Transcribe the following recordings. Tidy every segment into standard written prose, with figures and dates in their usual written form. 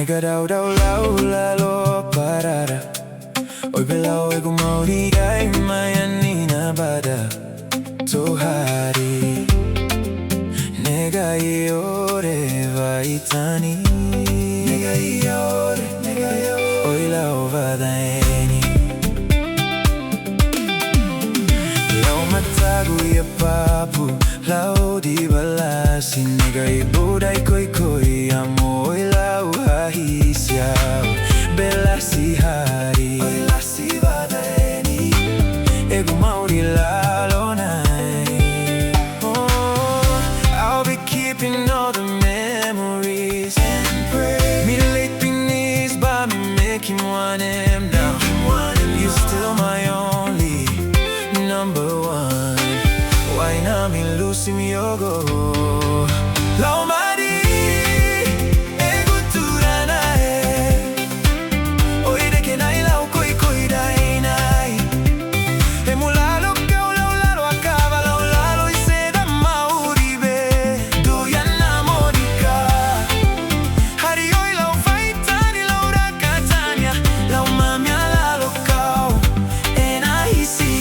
Nega dau dau lau la lo parara. Oi belau ego mauri ai mayanina bada tohari. Nega iore vaitani. Nega iore oi lau vadaeni. Lau matagu ia papu lau di balasi. Nega ibudai koi koi amo oi lau hahisiau belasi hari. Oi lasi vadaeni ego mauri lalonai. Oh, I'll be keeping all the memories and pray. Me late beneath by me making one him now. You're still my only number one. Why not me losing your go? Lau mari ego turana e. Oi de que nai lau koi koi dai nai. Emulalo kau lau lalo acaba lau lalo y se da mauribe. Doyana monica. Hari oi lau faitani lau rakatania. Lau mamia lalo kau ena hisi.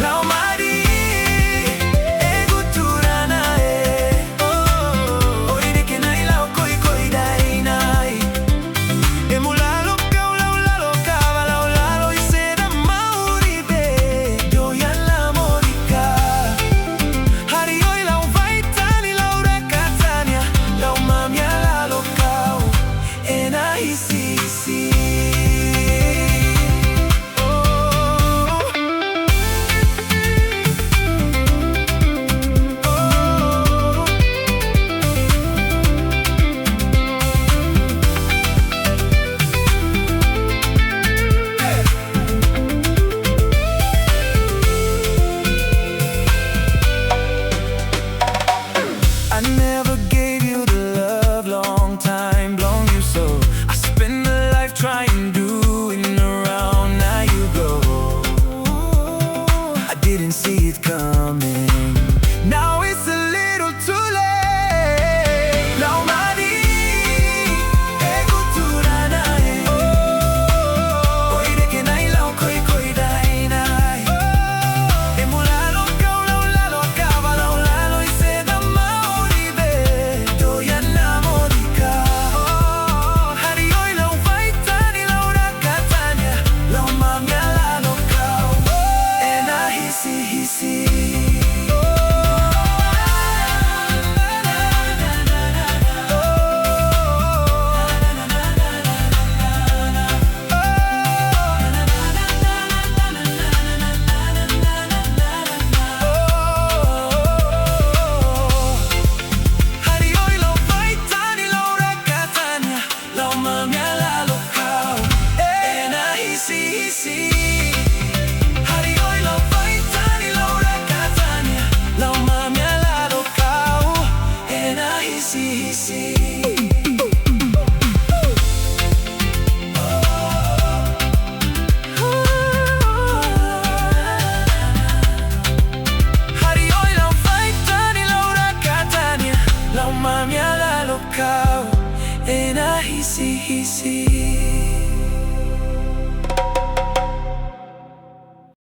Lau mari ego turana e. Oi de que nai lau koi koi dai nai. Emulalo kau lau lalo acaba lau lalo y se da mauribe. Doyana monica. Hari oi lau faitani lau rakatania. Lau mamia lalo kau ena hisi. I never gave you the love, long time, blong you so. I spent a life trying, doing around, now you go. I didn't see it coming, now it's a little too late. Lau mari ego turana e. Oi de que nai lau koi koi dai nai. Emulalo kau lau lalo acaba lau lalo y se da mauribe. Doyana monica. Hari oi lau faitani lau rakatania. Lau mamia lalo kau ena hisi hisi. Hari oi lau faitani lau rakatania. Lau mamia lalo kau ena hisi hisi. Hari oi lau faitani lau rakatania. Lau mamia lalo kau ena hisi hisi. Hari oi lau faitani lau rakatania. Lau mamia lalo kau ena hisi hisi.